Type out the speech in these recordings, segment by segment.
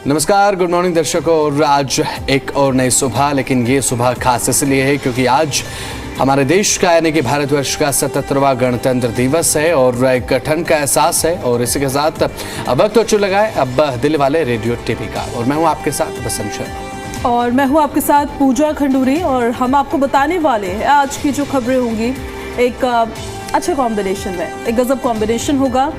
नमस्कार, good morning दर्शकों। और आज एक और नई सुबह, लेकिन ये सुबह खास इसलिए है क्योंकि आज हमारे देश का यानी कि भारतवर्ष का 77वां गणतंत्र दिवस है और एक ठंड का एहसास है। और इसी के साथ अब वक्त हो चुका है अब दिल वाले रेडियो टीवी का, और मैं हूँ आपके साथ बसंत शर्मा और मैं हूँ आपके साथ पूजा खंडूरी। और हम आपको बताने वाले हैं आज की जो खबरें होंगी एक अच्छा कॉम्बिनेशन में, एक गजब कॉम्बिनेशन होगा,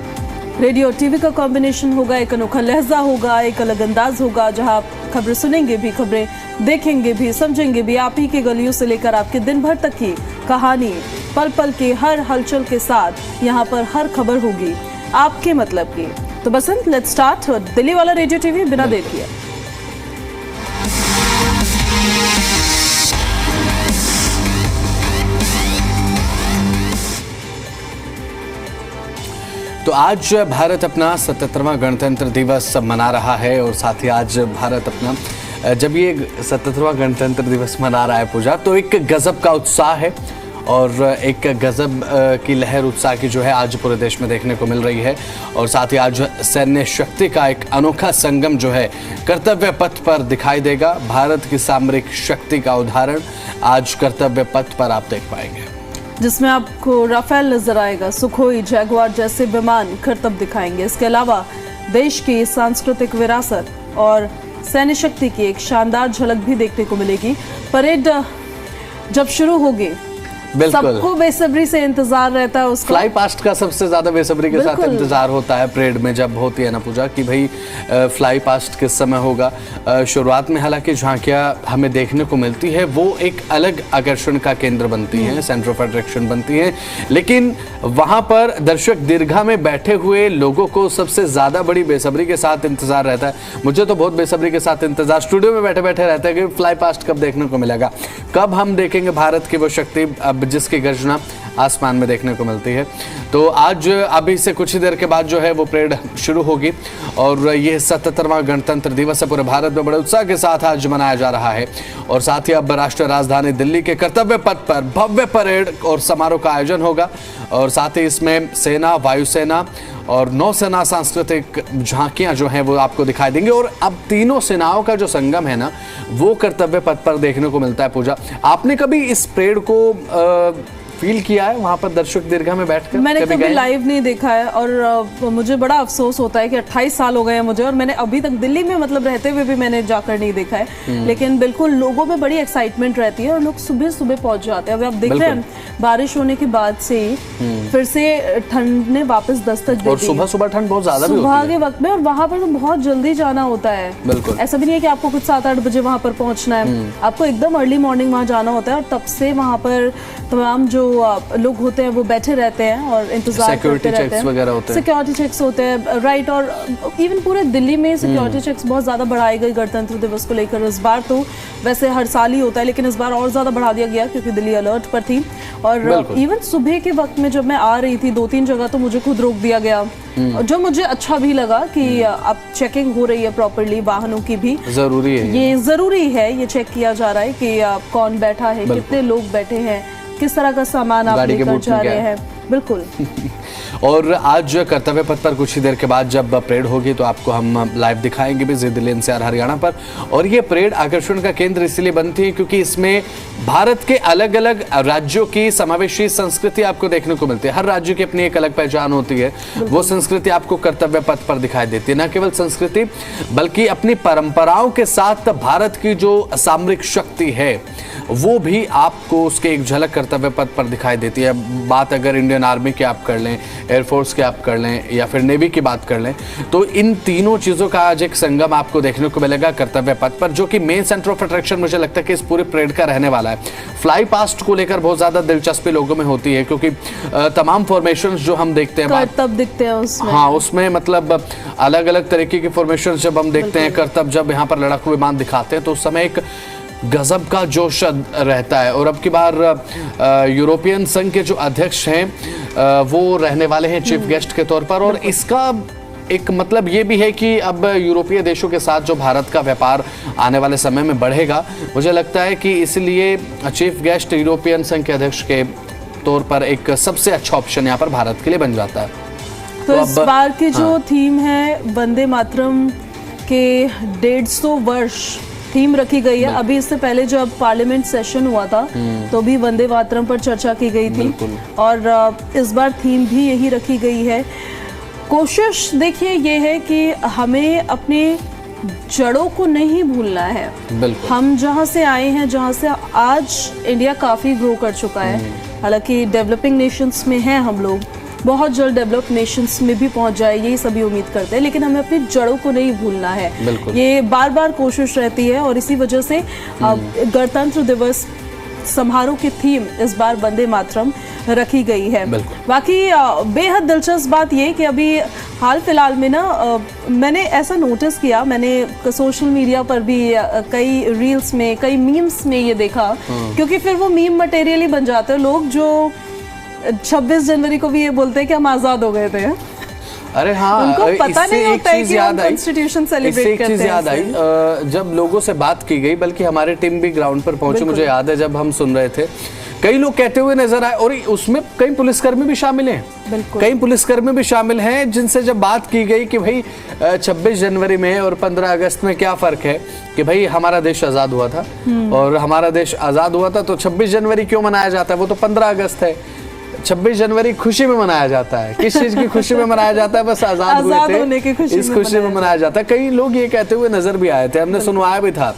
रेडियो टीवी का कॉम्बिनेशन होगा, एक अनोखा लहजा होगा, एक अलग अंदाज होगा जहां आप खबरें सुनेंगे भी, खबरें देखेंगे भी, समझेंगे भी। आप ही के गलियों से लेकर आपके दिन भर तक की कहानी, पल पल के हर हलचल के साथ यहाँ पर हर खबर होगी आपके मतलब की। तो बसंत, लेट्स स्टार्ट दिल्ली वाला रेडियो टीवी बिना देर किए। तो आज भारत अपना 77वां गणतंत्र दिवस मना रहा है और साथ ही आज भारत अपना जब ये 77वां गणतंत्र दिवस मना रहा है पूजा, तो एक गजब का उत्साह है और एक गजब की लहर उत्साह की जो है आज पूरे देश में देखने को मिल रही है। और साथ ही आज सैन्य शक्ति का एक अनोखा संगम जो है कर्तव्य पथ पर दिखाई देगा। भारत की सामरिक शक्ति का उदाहरण आज कर्तव्य पथ पर आप देख पाएंगे, जिसमें आपको राफेल नजर आएगा, सुखोई, जैगुआर जैसे विमान करतब दिखाएंगे। इसके अलावा देश की सांस्कृतिक विरासत और सैन्य शक्ति की एक शानदार झलक भी देखने को मिलेगी। परेड जब शुरू होगी सबको बेसब्री से इंतजार रहता है उसका। फ्लाई पास्ट का सबसे ज्यादा बेसब्री के साथ इंतजार होता है परेड में जब होती है ना पूजा, कि भाई फ्लाई पास्ट किस समय होगा। शुरुआत में हालांकि झांकियां हमें देखने को मिलती है, वो एक अलग आकर्षण का केंद्र बनती हैं, सेंटर ऑफ अट्रैक्शन बनती हैं, लेकिन वहां पर दर्शक दीर्घा में बैठे हुए लोगों को सबसे ज्यादा बड़ी बेसब्री के साथ इंतजार रहता है। मुझे तो बहुत बेसब्री के साथ इंतजार स्टूडियो में बैठे बैठे रहता है कि फ्लाई पास्ट कब देखने को मिलेगा, कब हम देखेंगे भारत की वो शक्ति जिसकी गर्जना आसमान में देखने को मिलती है। तो आज अभी से कुछ ही देर के बाद जो है वो परेड शुरू होगी और ये 77वां गणतंत्र दिवस पूरे भारत में बड़े उत्साह के साथ आज मनाया जा रहा है। और साथ ही अब राष्ट्रीय राजधानी दिल्ली के कर्तव्य पथ पर भव्य परेड और समारोह का आयोजन होगा और साथ ही इसमें सेना, वायुसेना और नौसेना सांस्कृतिक झांकियां जो हैं वो आपको दिखाई देंगी। और अब तीनों सेनाओं का जो संगम है ना, वो कर्तव्य पथ पर देखने को मिलता है। पूजा, आपने कभी इस परेड को फील किया है वहां पर दर्शक दीर्घा में बैठकर? मैंने कभी लाइव नहीं देखा है और मुझे बड़ा अफसोस होता है कि 28 साल हो गए हैं मुझे, और मैंने अभी तक दिल्ली में मतलब रहते हुए भी मैंने जाकर नहीं देखा है। लेकिन बिल्कुल लोगों में बड़ी एक्साइटमेंट रहती है और लोग सुबह सुबह पहुंच जाते हैं। अभी आप देख रहे हैं बारिश होने के बाद से फिर से ठंड ने वापस दस्तक दे दी। और सुबह सुबह ठंड बहुत ज्यादा भी होती है सुबह के वक्त में, और वहाँ पर तो बहुत जल्दी जाना होता है। बिल्कुल ऐसा भी नहीं है कि आपको कुछ 7-8 बजे वहाँ पर पहुंचना है, आपको एकदम अर्ली मॉर्निंग वहाँ जाना होता है। और तब से वहाँ पर तमाम जो लोग होते हैं वो बैठे रहते हैं और इंतजार करते रहते हैं। सिक्योरिटी चेक्स होते हैं, राइट। और इवन पूरे दिल्ली में सिक्योरिटी चेक्स बहुत ज्यादा बढ़ाए गए गणतंत्र दिवस को लेकर। इस बार तो वैसे हर साल ही होता है, लेकिन इस बार और ज्यादा बढ़ा दिया गया क्योंकि दिल्ली अलर्ट पर थी। और इवन सुबह के वक्त में जब मैं आ रही थी 2-3 जगह तो मुझे खुद रोक दिया गया, जो मुझे अच्छा भी लगा कि अब चेकिंग हो रही है प्रॉपर्ली, वाहनों की भी जरूरी है। ये जरूरी है, ये चेक किया जा रहा है कि कौन बैठा है, कितने लोग बैठे हैं, किस तरह का सामान आप लेकर जा रहे हैं। बिल्कुल। और आज कर्तव्य पथ पर कुछ ही देर के बाद जब परेड होगी तो आपको हम लाइव दिखाएंगे भी जी दिल्ली NCR हरियाणा पर। और ये परेड आकर्षण का केंद्र इसलिए बनती है क्योंकि इसमें भारत के अलग अलग राज्यों की समावेशी संस्कृति आपको देखने को मिलती है। हर राज्य की अपनी एक अलग पहचान होती है, वो संस्कृति आपको कर्तव्य पथ पर दिखाई देती है। न केवल संस्कृति बल्कि अपनी परंपराओं के साथ भारत की जो सामरिक शक्ति है वो भी आपको उसके एक झलक कर्तव्य पथ पर दिखाई देती है। बात अगर इंडियन आर्मी की आप कर लें, एयरफोर्स की आप कर लें या फिर नेवी की बात कर लें, तो इन तीनों चीज़ों का आज एक संगम आपको देखने को मिलेगा कर्तव्य पथ पर, जो कि मेन सेंटर ऑफ अट्रैक्शन मुझे लगता है कि इस पूरे परेड का रहने वाला है। फ्लाई पास्ट को लेकर बहुत ज़्यादा दिलचस्पी लोगों में होती है क्योंकि तमाम फॉर्मेशन जो हम देखते हैं करतब दिखते हैं उसमें। हाँ, उसमें मतलब अलग अलग तरीके के फॉर्मेशन जब हम देखते हैं, करतब जब यहाँ पर लड़ाकू विमान दिखाते हैं तो उस समय एक गजब का जोश रहता है। और अब की बार यूरोपियन संघ के जो अध्यक्ष हैं वो रहने वाले हैं चीफ गेस्ट के तौर पर। और इसका एक मतलब ये भी है कि अब यूरोपीय देशों के साथ जो भारत का व्यापार आने वाले समय में बढ़ेगा, मुझे लगता है कि इसलिए चीफ गेस्ट यूरोपियन संघ के अध्यक्ष के तौर पर एक सबसे अच्छा ऑप्शन यहाँ पर भारत के लिए बन जाता है। तो इस बार की जो थीम है वंदे मातरम के 150 वर्ष थीम रखी गई है। अभी इससे पहले जब पार्लियामेंट सेशन हुआ था तो भी वंदे मातरम पर चर्चा की गई थी और इस बार थीम भी यही रखी गई है। कोशिश देखिए ये है कि हमें अपने जड़ों को नहीं भूलना है। हम जहाँ से आए हैं, जहाँ से आज इंडिया काफ़ी ग्रो कर चुका है, हालांकि डेवलपिंग नेशंस में हैं हम लोग, बहुत जल्द डेवलप नेशंस में भी पहुंच जाए यही सभी उम्मीद करते हैं, लेकिन हमें अपनी जड़ों को नहीं भूलना है। ये बार बार कोशिश रहती है और इसी वजह से गणतंत्र दिवस समारोह की थीम इस बार वंदे मातरम रखी गई है। बाकी बेहद दिलचस्प बात ये कि अभी हाल फिलहाल में ना मैंने ऐसा नोटिस किया, मैंने सोशल मीडिया पर भी कई रील्स में, कई मीम्स में ये देखा, क्योंकि फिर वो मीम मटेरियल ही बन जाते हैं। लोग जो 26 जनवरी को भी ये बोलते हैं कि हम आज़ाद हो गए थे। अरे हाँ, उनको पता नहीं होता है कि हम कॉन्स्टिट्यूशन सेलिब्रेट करते हैं। चीज याद आई, जब लोगों से बात की गई, बल्कि हमारे टीम भी ग्राउंड पर पहुंची, मुझे याद है जब हम सुन रहे थे, कई लोग कहते हुए नजर आए और उसमें कई पुलिसकर्मी भी शामिल हैं। कई पुलिसकर्मी भी शामिल हैं जिनसे जब बात की गई कि भाई 26 जनवरी में और 15 अगस्त में क्या फर्क है, कि भाई हमारा देश आजाद हुआ था और हमारा देश आजाद हुआ था तो 26 जनवरी क्यों मनाया जाता है, वो तो 15 अगस्त है। 26 जनवरी खुशी में मनाया जाता है। किस चीज की खुशी में मनाया जाता है? बस आजाद हुए थे, इस खुशी में मनाया जाता है। कई लोग ये कहते हुए नजर भी आए थे, हमने सुनवाया भी था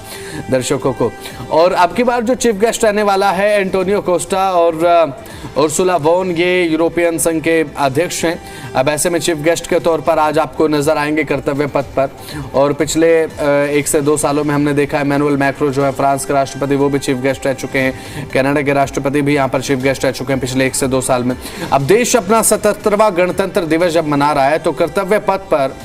दर्शकों को। और अब की बार जो चीफ गेस्ट रहने वाला है एंटोनियो कोस्टा और उर्सुला वॉन, ये यूरोपियन संघ के अध्यक्ष हैं। अब ऐसे में चीफ गेस्ट के तौर पर आज आपको नजर आएंगे कर्तव्य पथ पर। और पिछले 1 से 2 सालों में हमने देखा इमैनुअल मैक्रो जो है फ्रांस के राष्ट्रपति, वो भी चीफ गेस्ट रह चुके हैं। कनाडा के राष्ट्रपति भी यहाँ पर चीफ गेस्ट रह चुके हैं पिछले 1 से 2 साल में। अब देश अपना 77वां गणतंत्र दिवस जब मना रहा है तो कर्तव्य पथ पर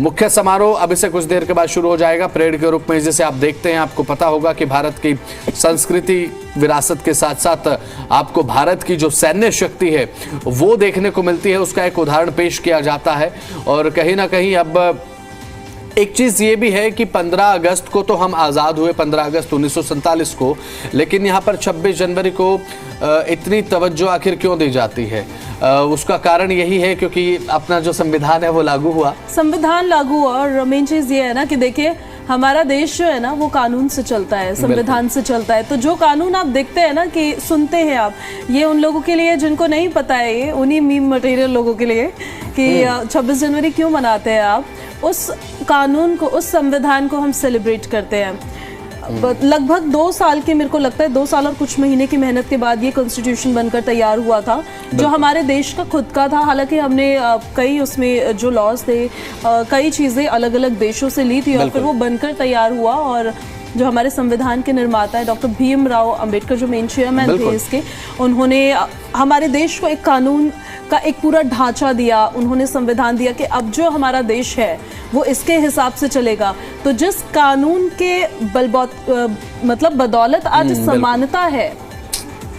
मुख्य समारोह अभी से कुछ देर के बाद शुरू हो जाएगा परेड के रूप में। जिसे आप देखते हैं, आपको पता होगा कि भारत की संस्कृति विरासत के साथ साथ आपको भारत की जो सैन्य शक्ति है वो देखने को मिलती है, उसका एक उदाहरण पेश किया जाता है। और कहीं ना कहीं अब एक चीज ये भी है कि 15 अगस्त को तो हम आज़ाद हुए, 15 अगस्त 1947 को, लेकिन यहाँ पर 26 जनवरी को इतनी तवज्जो आखिर क्यों दी जाती है? उसका कारण यही है क्योंकि अपना जो संविधान है वो लागू हुआ, संविधान लागू हुआ। और मेन चीज ये है ना कि देखिए हमारा देश जो है ना वो कानून से चलता है, संविधान से चलता है। तो जो कानून आप देखते हैं ना कि सुनते हैं आप, ये उन लोगों के लिए जिनको नहीं पता है, ये उन्हीं मीम मटेरियल लोगों के लिए कि 26 जनवरी क्यों मनाते हैं आप, उस कानून को, उस संविधान को हम सेलिब्रेट करते हैं। लगभग 2 साल के, मेरे को लगता है 2 साल और कुछ महीने की मेहनत के बाद ये कॉन्स्टिट्यूशन बनकर तैयार हुआ था, जो हमारे देश का खुद का था। हालांकि हमने कई उसमें जो लॉज थे, कई चीज़ें अलग अलग देशों से ली थी और फिर वो बनकर तैयार हुआ। और जो हमारे संविधान के निर्माता है डॉक्टर भीमराव अंबेडकर, जो मेन चेयरमैन थे इसके, उन्होंने हमारे देश को एक कानून का एक पूरा ढांचा दिया, उन्होंने संविधान दिया कि अब जो हमारा देश है वो इसके हिसाब से चलेगा। तो जिस कानून के मतलब बदौलत आज समानता है,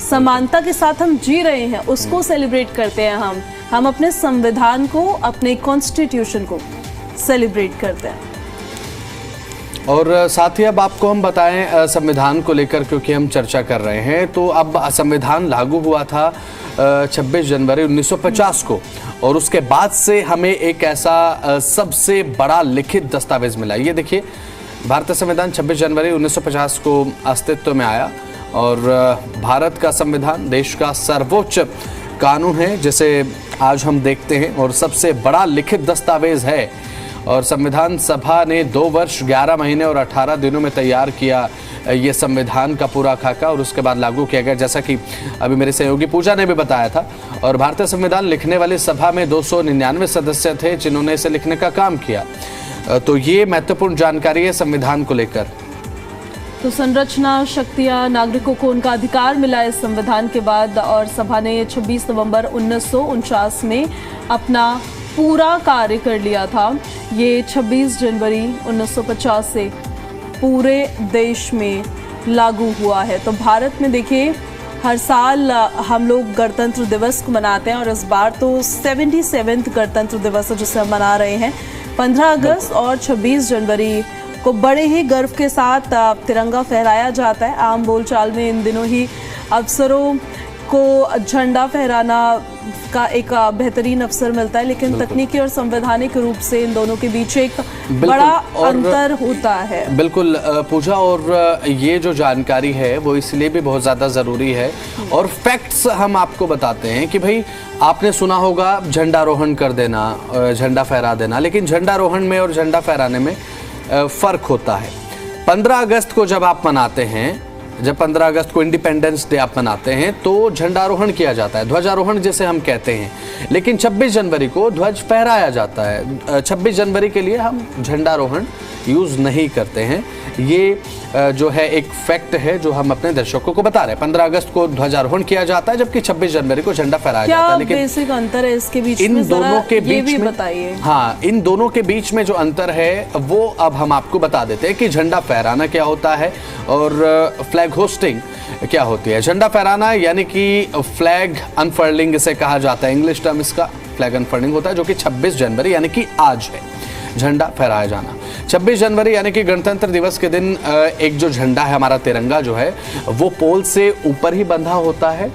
समानता के साथ हम जी रहे हैं, उसको सेलिब्रेट करते हैं हम अपने संविधान को, अपने कॉन्स्टिट्यूशन को सेलिब्रेट करते हैं। और साथ ही अब आपको हम बताएं संविधान को लेकर, क्योंकि हम चर्चा कर रहे हैं, तो अब संविधान लागू हुआ था 26 जनवरी 1950 को, और उसके बाद से हमें एक ऐसा सबसे बड़ा लिखित दस्तावेज मिला। ये देखिए, भारतीय संविधान 26 जनवरी 1950 को अस्तित्व में आया और भारत का संविधान देश का सर्वोच्च कानून है जिसे आज हम देखते हैं और सबसे बड़ा लिखित दस्तावेज है। और संविधान सभा ने 2 वर्ष 11 महीने और 18 दिनों में तैयार किया ये संविधान का पूरा खाका और उसके बाद लागू किया गया, जैसा कि अभी मेरे सहयोगी पूजा ने भी बताया था। और भारतीय संविधान लिखने वाली सभा में 299 सदस्य थे जिन्होंने इसे लिखने का काम किया। तो ये महत्वपूर्ण जानकारी है संविधान को लेकर। तो संरचना, शक्तियां, नागरिकों को उनका अधिकार मिला इस संविधान के बाद, और सभा ने 26 नवंबर 1949 में अपना पूरा कार्य कर लिया था। ये 26 जनवरी 1950 से पूरे देश में लागू हुआ है। तो भारत में देखिए हर साल हम लोग गणतंत्र दिवस को मनाते हैं और इस बार तो 77वां गणतंत्र दिवस है जिसे हम मना रहे हैं। 15 अगस्त और 26 जनवरी को बड़े ही गर्व के साथ तिरंगा फहराया जाता है। आम बोलचाल में इन दिनों ही अफसरों को झंडा फहराना का एक बेहतरीन अवसर मिलता है, लेकिन तकनीकी और संवैधानिक रूप से इन दोनों के बीच एक बड़ा अंतर होता है। बिल्कुल पूजा, और ये जो जानकारी है वो इसलिए भी बहुत ज़्यादा ज़रूरी है, और फैक्ट्स हम आपको बताते हैं कि भाई आपने सुना होगा झंडारोहण कर देना, झंडा फहरा देना, लेकिन झंडारोहण में और झंडा फहराने में फ़र्क होता है। 15 अगस्त को जब आप मनाते हैं, जब 15 अगस्त को इंडिपेंडेंस डे आप मनाते हैं तो झंडारोहण किया जाता है, ध्वजारोहण जिसे हम कहते हैं, लेकिन 26 जनवरी को ध्वज फहराया जाता है। 26 जनवरी के लिए हम झंडारोहण यूज़ नहीं करते हैं। ये जो है एक फैक्ट है जो हम अपने दर्शकों को बता रहे हैं। 15 अगस्त को ध्वजारोहण किया जाता है, जबकि 26 जनवरी को झंडा फहराया जाता है। लेकिन बेसिक अंतर है इसके बीच इन दोनों के बीच में बताइए। हाँ, इन दोनों के बीच में जो अंतर है वो अब हम आपको बता देते हैं कि झंडा फहराना क्या होता है और फ्लैग होस्टिंग क्या होती है। झंडा फहराना यानी कि फ्लैग अनफर्लिंग इसे कहा जाता है, इंग्लिश टर्म इसका फ्लैग अनफर्लिंग होता है, जो कि 26 जनवरी यानी कि आज है झंडा फहराया जाना। 26 जनवरी यानी कि गणतंत्र दिवस के दिन एक जो झंडा है हमारा, तिरंगा जो है वो पोल से ऊपर ही बंधा होता है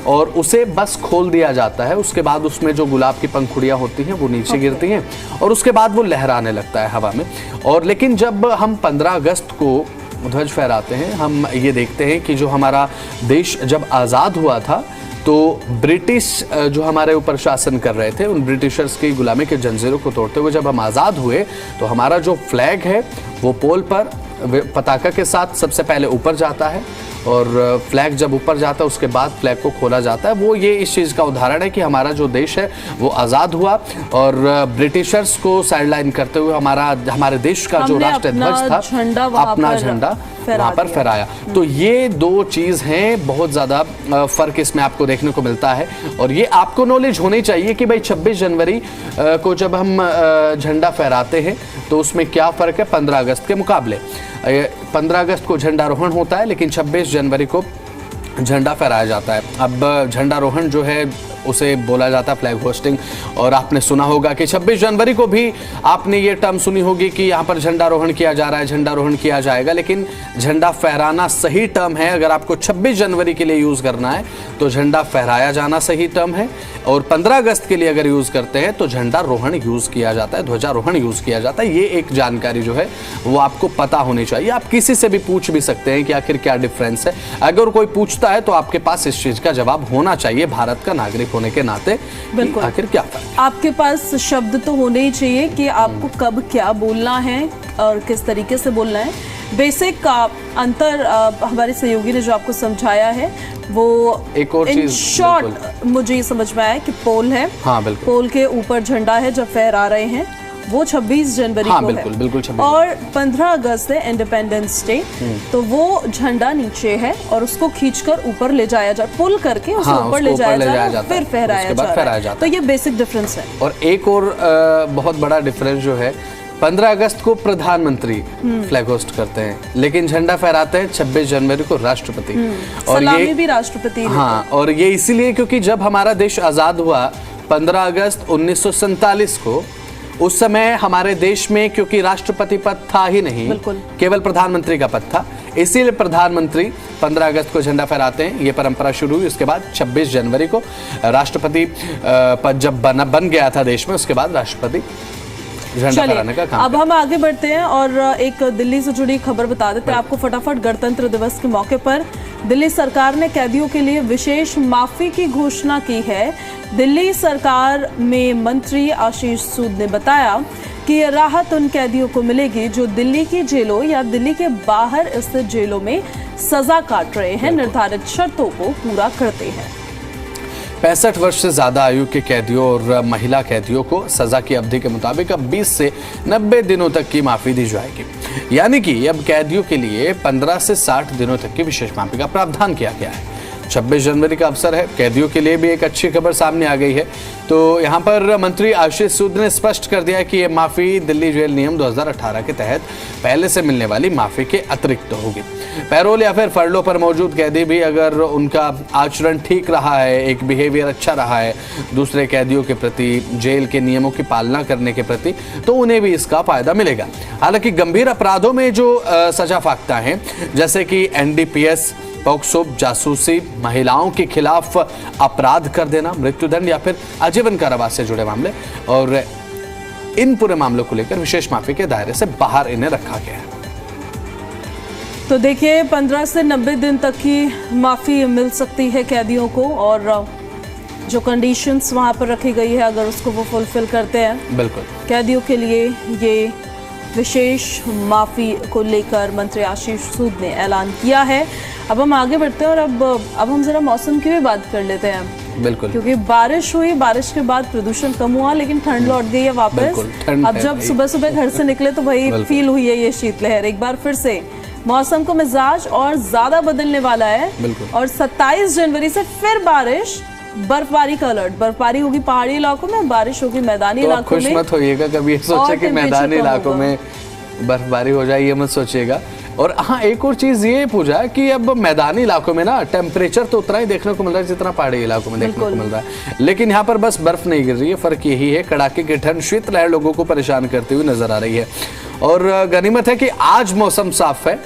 और उसे बस खोल दिया जाता है। उसके बाद उसमें जो गुलाब की पंखुड़ियाँ होती हैं वो नीचे गिरती हैं और उसके बाद वो लहराने लगता है हवा में। और लेकिन जब हम 15 अगस्त को ध्वज फहराते हैं, हम ये देखते हैं कि जो हमारा देश जब आज़ाद हुआ था तो ब्रिटिश जो हमारे ऊपर शासन कर रहे थे, उन ब्रिटिशर्स की गुलामी के जंजीरों को तोड़ते हुए जब हम आज़ाद हुए तो हमारा जो फ्लैग है वो पोल पर पताका के साथ सबसे पहले ऊपर जाता है, और फ्लैग जब ऊपर जाता है उसके बाद फ्लैग को खोला जाता है। वो ये इस चीज़ का उदाहरण है कि हमारा जो देश है वो आज़ाद हुआ और ब्रिटिशर्स को साइडलाइन करते हुए हमारे देश का जो राष्ट्रीय ध्वज था, अपना झंडा वहाँ पर फहराया। तो ये दो चीज़ हैं, बहुत ज़्यादा फ़र्क इसमें आपको देखने को मिलता है। और ये आपको नॉलेज होनी चाहिए कि भाई 26 जनवरी को जब हम झंडा फहराते हैं तो उसमें क्या फ़र्क है 15 अगस्त के मुकाबले। 15 अगस्त को झंडारोहण होता है, लेकिन 26 जनवरी को झंडा फहराया जाता है। अब झंडारोहण जो है उसे बोला जाता है फ्लैग होस्टिंग, और आपने सुना होगा कि 26 जनवरी को भी आपने ये टर्म सुनी होगी कि यहाँ पर झंडारोहण किया जा रहा है, झंडारोहण किया जाएगा, लेकिन झंडा फहराना सही टर्म है। अगर आपको 26 जनवरी के लिए यूज़ करना है तो झंडा फहराया जाना सही टर्म है, और 15 अगस्त के लिए अगर यूज़ करते हैं तो झंडारोहण यूज़ किया जाता है, ध्वजारोहण यूज़ किया जाता है। ये एक जानकारी जो है वो आपको पता होनी चाहिए। आप किसी से भी पूछ भी सकते हैं कि आखिर क्या डिफरेंस है। अगर कोई पूछता है तो आपके पास इस चीज़ का जवाब होना चाहिए, भारत का नागरिक होने के नाते। बिल्कुल, आखिर क्या फर्क? आपके पास शब्द तो होने ही चाहिए कि आपको कब क्या बोलना है और किस तरीके से बोलना है। बेसिक अंतर हमारे सहयोगी ने जो आपको समझाया है वो एक और चीज शॉर्ट मुझे ये समझ में आया कि पोल है। हाँ, बिल्कुल। पोल के ऊपर झंडा है जब फहरा रहे हैं, वो 26 जनवरी को बिल्कुल, है। बिल्कुल 26। और 15 अगस्त है इंडिपेंडेंस डे, तो वो झंडा नीचे है और उसको खींचकर ऊपर ले जाया जाए, पुल करके उसको ऊपर ले जाया जाता है, फिर फहराया जाता है। तो ये बेसिक डिफरेंस है। और एक और बहुत बड़ा डिफरेंस जो है, 15 अगस्त को प्रधानमंत्री फ्लैग होस्ट करते हैं, लेकिन झंडा फहराते हैं 26 जनवरी को राष्ट्रपति। और सलामी भी राष्ट्रपति। हाँ, और ये इसीलिए क्योंकि जब हमारा देश आज़ाद हुआ 15 अगस्त 1947 को, उस समय हमारे देश में क्योंकि राष्ट्रपति पद था ही नहीं, केवल प्रधानमंत्री का पद था, इसीलिए प्रधानमंत्री 15 अगस्त को झंडा फहराते हैं। ये परंपरा शुरू हुई। उसके बाद 26 जनवरी को राष्ट्रपति पद जब बन गया था देश में, उसके बाद राष्ट्रपति झंडा फहराने का काम। अब हम आगे बढ़ते हैं और एक दिल्ली से जुड़ी खबर बता देते हैं आपको फटाफट। गणतंत्र दिवस के मौके पर दिल्ली सरकार ने कैदियों के लिए विशेष माफी की घोषणा की है। दिल्ली सरकार में मंत्री आशीष सूद ने बताया कि राहत उन कैदियों को मिलेगी जो दिल्ली की जेलों या दिल्ली के बाहर स्थित जेलों में सजा काट रहे हैं, निर्धारित शर्तों को पूरा करते हैं। 65 वर्ष से ज़्यादा आयु के कैदियों और महिला कैदियों को सज़ा की अवधि के मुताबिक अब 20 से 90 दिनों तक की माफ़ी दी जाएगी। यानी कि अब कैदियों के लिए 15 से 60 दिनों तक की विशेष माफ़ी का प्रावधान किया गया है। 26 जनवरी का अवसर है, कैदियों के लिए भी एक अच्छी खबर सामने आ गई है। तो यहाँ पर मंत्री आशीष सूद ने स्पष्ट कर दिया कि ये माफ़ी दिल्ली जेल नियम 2018 के तहत पहले से मिलने वाली माफ़ी के अतिरिक्त होगी। पैरोल या फिर फरलो पर मौजूद कैदी भी अगर उनका आचरण ठीक रहा है, एक बिहेवियर अच्छा रहा है दूसरे कैदियों के प्रति, जेल के नियमों की पालना करने के प्रति, तो उन्हें भी इसका फ़ायदा मिलेगा। हालांकि गंभीर अपराधों में जो सजा फाकता है, जैसे कि NDPS पॉक्सो, जासूसी, महिलाओं के खिलाफ अपराध कर देना, मृत्युदंड या फिर आजीवन कारावास से जुड़े मामले, और इन पूरे मामलों को लेकर विशेष माफी के दायरे से बाहर इन्हें रखा गया है। तो देखिए 15 से 90 दिन तक की माफी मिल सकती है कैदियों को, और जो कंडीशंस वहां पर रखी गई है अगर उसको वो फुलफिल करते हैं, बिल्कुल कैदियों के लिए ये विशेष माफी को लेकर मंत्री आशीष सूद ने ऐलान किया है। अब हम आगे बढ़ते हैं और अब हम जरा मौसम की भी बात कर लेते हैं। बिल्कुल, क्योंकि बारिश हुई, बारिश के बाद प्रदूषण कम हुआ, लेकिन ठंड लौट गई है वापस। अब जब सुबह सुबह घर से निकले तो वही फील हुई है ये शीतलहर। एक बार फिर से मौसम को मिजाज और ज्यादा बदलने वाला है, और 27 जनवरी से फिर बारिश, बर्फबारी का अलर्ट। बर्फबारी होगी पहाड़ी इलाकों में, बारिश होगी मैदानी इलाकों में। खुश मत होइएगा कभी सोचे कि मैदानी इलाकों में बर्फबारी हो जाए, ये मत सोचिएगा। और हाँ, एक और चीज ये पूजा कि अब मैदानी इलाकों में ना टेम्परेचर तो उतना ही देखने को मिल रहा है जितना पहाड़ी इलाकों में देखने को मिल रहा है, लेकिन यहाँ पर बस बर्फ नहीं गिर रही है। फर्क यही है, कड़ाके की ठंड, शीतलहर लोगों को परेशान करती हुई नजर आ रही है। और गनीमत है कि आज मौसम साफ है,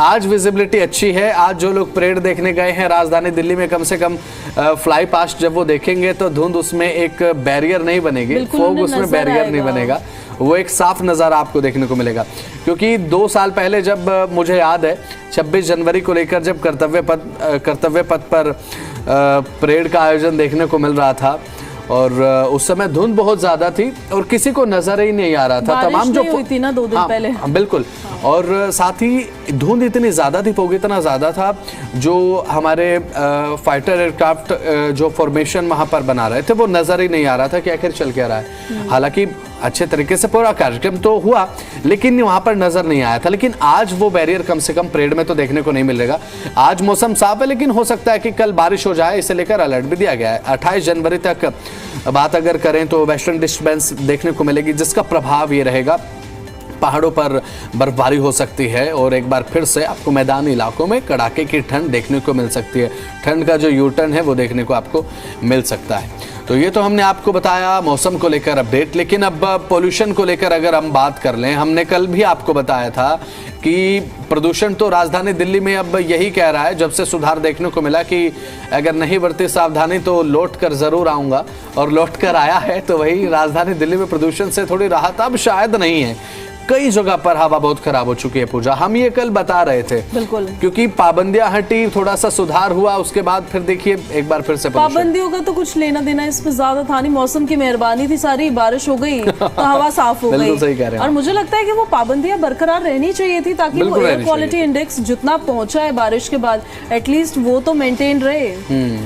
आज विजिबिलिटी अच्छी है। आज जो लोग परेड देखने गए हैं राजधानी दिल्ली में, कम से कम फ्लाई पास्ट जब वो देखेंगे तो धुंध उसमें एक बैरियर नहीं बनेगी, फोग उसमें बैरियर नहीं बनेगा, वो एक साफ नज़ारा आपको देखने को मिलेगा। क्योंकि 2 साल पहले जब मुझे याद है 26 जनवरी को लेकर जब कर्तव्य पथ पर परेड का आयोजन देखने को मिल रहा था, और उस समय धुंध बहुत ज्यादा थी और किसी को नजर ही नहीं आ रहा था। तमाम जो हुई थी ना 2 दिन पहले, बिल्कुल, और साथ ही धुंध इतनी ज्यादा थी, फोग इतना ज्यादा था, जो हमारे फाइटर एयरक्राफ्ट जो फॉर्मेशन वहां पर बना रहे थे वो नजर ही नहीं आ रहा था कि आखिर चल क्या रहा है। हालांकि अच्छे तरीके से पूरा कार्यक्रम तो हुआ, लेकिन वहां पर नजर नहीं आया था। लेकिन आज वो बैरियर कम से कम परेड में तो देखने को नहीं मिलेगा। आज मौसम साफ है, लेकिन हो सकता है कि कल बारिश हो जाए, इसे लेकर अलर्ट भी दिया गया है। 28 जनवरी तक बात अगर करें तो वेस्टर्न डिस्टर्बेंस देखने को मिलेगी, जिसका प्रभाव ये रहेगा पहाड़ों पर बर्फबारी हो सकती है, और एक बार फिर से आपको मैदानी इलाकों में कड़ाके की ठंड देखने को मिल सकती है। ठंड का जो यू टर्न है वो देखने को आपको मिल सकता है। तो ये तो हमने आपको बताया मौसम को लेकर अपडेट, लेकिन अब पोल्यूशन को लेकर अगर हम बात कर लें, हमने कल भी आपको बताया था कि प्रदूषण तो राजधानी दिल्ली में अब यही कह रहा है, जब से सुधार देखने को मिला कि अगर नहीं बरती सावधानी तो लौट कर जरूर आऊँगा, और लौट कर आया है। तो वही राजधानी दिल्ली में प्रदूषण से थोड़ी राहत अब शायद नहीं है। कई जगह पर हवा बहुत खराब हो चुकी है पूजा, हम ये कल बता रहे थे। बिल्कुल, क्योंकि पाबंदियां हटी, थोड़ा सा सुधार हुआ, उसके बाद फिर देखिए एक बार फिर से पाबंदियों का तो कुछ लेना देना इसमें ज्यादा था नहीं, मौसम की मेहरबानी थी सारी, बारिश हो गई तो हवा साफ हो गई। सही कह रहे हैं। और मुझे लगता है कि वो पाबंदियां बरकरार रहनी चाहिए थी, ताकि वो एयर क्वालिटी इंडेक्स जितना पहुंचा है बारिश के बाद, एटलीस्ट वो तो मेंटेन रहे।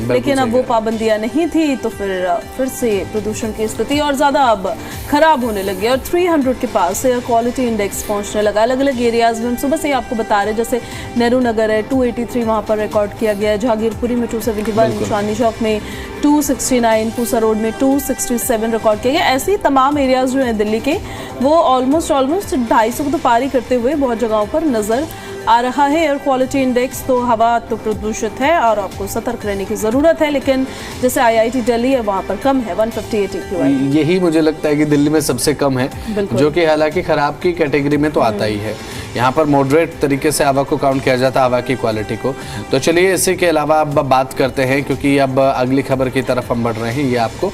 लेकिन अब वो पाबंदियां नहीं थी, तो फिर से प्रदूषण की स्थिति और ज्यादा अब खराब होने लगी, और 300 के पास एयर क्वालिटी इंडेक्स पहुंचने लगा। अलग अलग एरियाज में हम सुबह से आपको बता रहे हैं, जैसे नेहरू नगर है 283 वहां पर रिकॉर्ड किया गया है, जहांगीरपुरी में 271, चांदनी चौक में 269, पूसा रोड में 267 रिकॉर्ड किया गया। ऐसे ही तमाम एरियाज जो हैं दिल्ली के, वो ऑलमोस्ट 250 को तो पार ही करते हुए बहुत जगहों पर नजर आ रहा है एयर क्वालिटी इंडेक्स। तो हवा तो प्रदूषित है और आपको सतर्क रहने की ज़रूरत है, लेकिन जैसे IIT दिल्ली है वहाँ पर कम है 158 AQI। यही मुझे लगता है कि दिल्ली में सबसे कम है, जो कि हालांकि खराब की कैटेगरी में तो आता ही है। यहाँ पर मॉडरेट तरीके से हवा को काउंट किया जाता है, हवा की क्वालिटी को। तो चलिए इसी के अलावा अब बात करते हैं, क्योंकि अब अगली खबर की तरफ हम बढ़ रहे हैं। ये आपको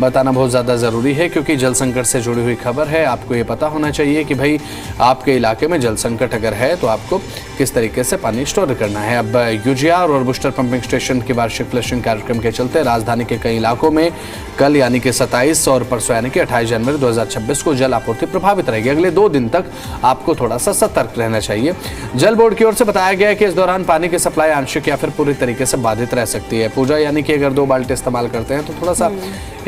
बताना बहुत ज़्यादा ज़रूरी है, क्योंकि जल संकट से जुड़ी हुई खबर है। आपको ये पता होना चाहिए कि भाई आपके इलाके में जल संकट अगर है तो आपको किस तरीके से पानी स्टोर करना है। अब UGR और बूस्टर पंपिंग स्टेशन के वार्षिक फ्लशिंग कार्यक्रम के चलते राजधानी के कई इलाकों में कल यानी कि 27 और परसों यानी कि 28 जनवरी 2026 को जल आपूर्ति प्रभावित रहेगी। अगले 2 दिन तक आपको थोड़ा सा सतर्क रहना चाहिए। जल बोर्ड की ओर से बताया गया है कि इस दौरान पानी की सप्लाई आंशिक या फिर पूरी तरीके से बाधित रह सकती है। पूजा यानी कि अगर 2 बाल्टी इस्तेमाल करते हैं तो थोड़ा सा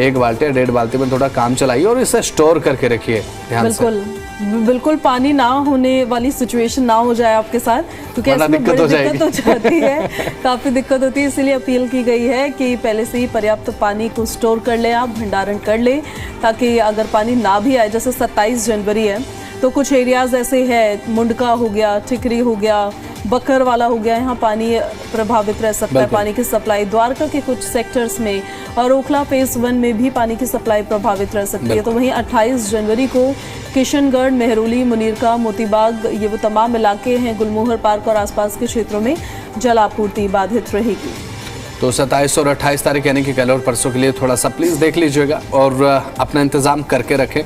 1 बाल्टी या 1.5 बाल्टी में थोड़ा काम चलाइए और इसे स्टोर करके रखिए ध्यान से। बिल्कुल पानी ना होने वाली सिचुएशन ना हो जाए आपके साथ, क्योंकि इसमें बड़ी दिक्कत हो जाती है, काफ़ी दिक्कत होती है। इसलिए अपील की गई है कि पहले से ही पर्याप्त पानी को स्टोर कर लें, आप भंडारण कर लें, ताकि अगर पानी ना भी आए, जैसे 27 जनवरी है तो कुछ एरियाज ऐसे हैं, मुंडका हो गया, ठिकरी हो गया, बकर वाला हो गया, यहाँ पानी प्रभावित रह सकता है, पानी की सप्लाई द्वारका के कुछ सेक्टर्स में, और ओखला फेज 1 में भी पानी की सप्लाई प्रभावित रह सकती है। तो वहीं 28 जनवरी को किशनगढ़, मेहरौली, मुनीरका, मोतीबाग, ये वो तमाम इलाके हैं, गुलमोहर पार्क और आसपास के क्षेत्रों में जल आपूर्ति बाधित रहेगी। तो 27 और 28 तारीख यानी कि कल और परसों के लिए थोड़ा सा प्लीज़ देख लीजिएगा और अपना इंतज़ाम करके रखें,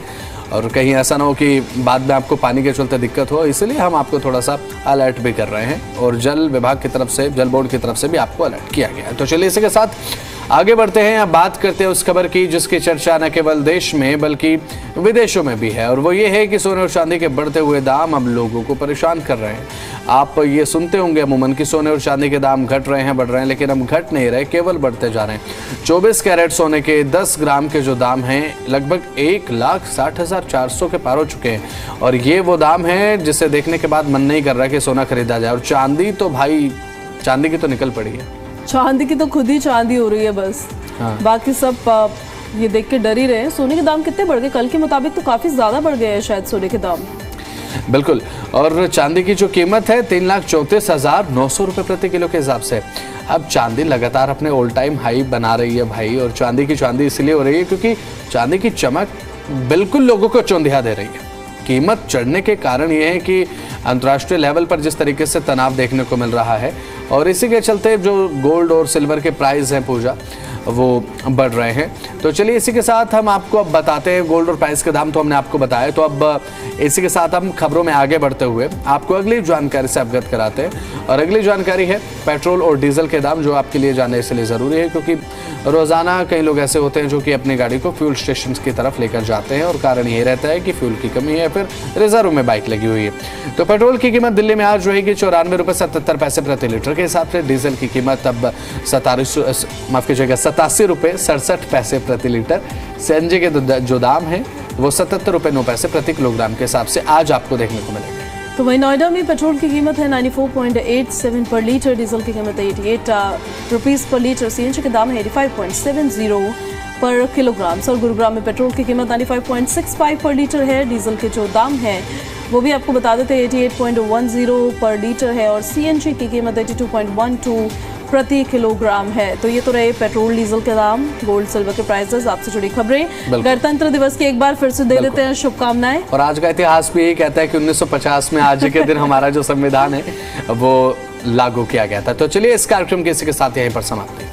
और कहीं ऐसा ना हो कि बाद में आपको पानी के चलते दिक्कत हो, इसलिए हम आपको थोड़ा सा अलर्ट भी कर रहे हैं और जल विभाग की तरफ से, जल बोर्ड की तरफ से भी आपको अलर्ट किया गया है। तो चलिए इसी के साथ आगे बढ़ते हैं। अब बात करते हैं उस खबर की जिसकी चर्चा न केवल देश में बल्कि विदेशों में भी है, और वो ये है कि सोने और चांदी के बढ़ते हुए दाम अब लोगों को परेशान कर रहे हैं। आप ये सुनते होंगे अमूमन कि सोने और चांदी के दाम घट रहे हैं, बढ़ रहे हैं, लेकिन अब घट नहीं रहे, केवल बढ़ते जा रहे हैं। 24 कैरेट सोने के 10 ग्राम के जो दाम हैं लगभग 1,60,400 के पार हो चुके हैं, और ये वो दाम है जिसे देखने के बाद मन नहीं कर रहा कि सोना खरीदा जाए। और चांदी तो भाई, चांदी की तो निकल पड़ी है, चांदी की तो खुद ही चांदी हो रही है बस। हाँ। बाकी सब ये देख के डर ही रहे हैं। सोने के दाम कितने बढ़ गए? कल के मुताबिक तो काफी ज्यादा बढ़ गए हैं शायद सोने के दाम। बिल्कुल, और चांदी की जो कीमत है 3,34,900 रुपए प्रति किलो के हिसाब से। अब चांदी लगातार अपने ऑल टाइम हाई बना रही है भाई, और चांदी की चांदी इसलिए हो रही है क्योंकि चांदी की चमक बिल्कुल लोगों को चौंधिया दे रही है। कीमत चढ़ने के कारण ये है कि अंतर्राष्ट्रीय लेवल पर जिस तरीके से तनाव देखने को मिल रहा है, और इसी के चलते जो गोल्ड और सिल्वर के प्राइस हैं पूजा वो बढ़ रहे हैं। तो चलिए इसी के साथ हम आपको अब बताते हैं गोल्ड और प्राइस के दाम तो हमने आपको बताया। तो अब इसी के साथ हम खबरों में आगे बढ़ते हुए आपको अगली जानकारी से अवगत कराते हैं, और अगली जानकारी है पेट्रोल और डीजल के दाम, जो आपके लिए जानना इसलिए ज़रूरी है क्योंकि रोज़ाना कई लोग ऐसे होते हैं जो कि अपनी गाड़ी को फ्यूल स्टेशन की तरफ लेकर जाते हैं, और कारण ये रहता है कि फ्यूल की कमी है, फिर रिजर्व में बाइक लगी हुई है। तो पेट्रोल की कीमत दिल्ली में आज रहेगी 94 रुपये 77 पैसे प्रति लीटर के हिसाब से। डीजल की कीमत अब 87 रुपये 67 पैसे प्रति लीटर। सीएनजी के जो दाम है वो 77 रुपये 9 पैसे प्रति किलोग्राम के हिसाब से आज आपको देखने को मिलेंगे। तो वहीं नोएडा में पेट्रोल की कीमत है 94.87 पर लीटर, डीजल की कीमत है 88 रुपीज़ पर लीटर, सीएनजी के दाम है 85.70 पर किलोग्राम। और गुरुग्राम में पेट्रोल की कीमत 95.65 पर लीटर है, डीजल के जो दाम है वो भी आपको बता देते हैं 88.10 पर लीटर है, और सीएनजी की कीमत 82.12 प्रति किलोग्राम है। तो ये तो रहे पेट्रोल डीजल के दाम, गोल्ड सिल्वर के प्राइसेस। आपसे जुड़ी खबरें गणतंत्र दिवस की एक बार फिर से दे देते हैं शुभकामनाएं। और आज का इतिहास भी यही कहता है कि 1950 में आज के दिन हमारा जो संविधान है वो लागू किया गया था। तो चलिए इस कार्यक्रम के इसी के साथ यहीं पर समाप्त है।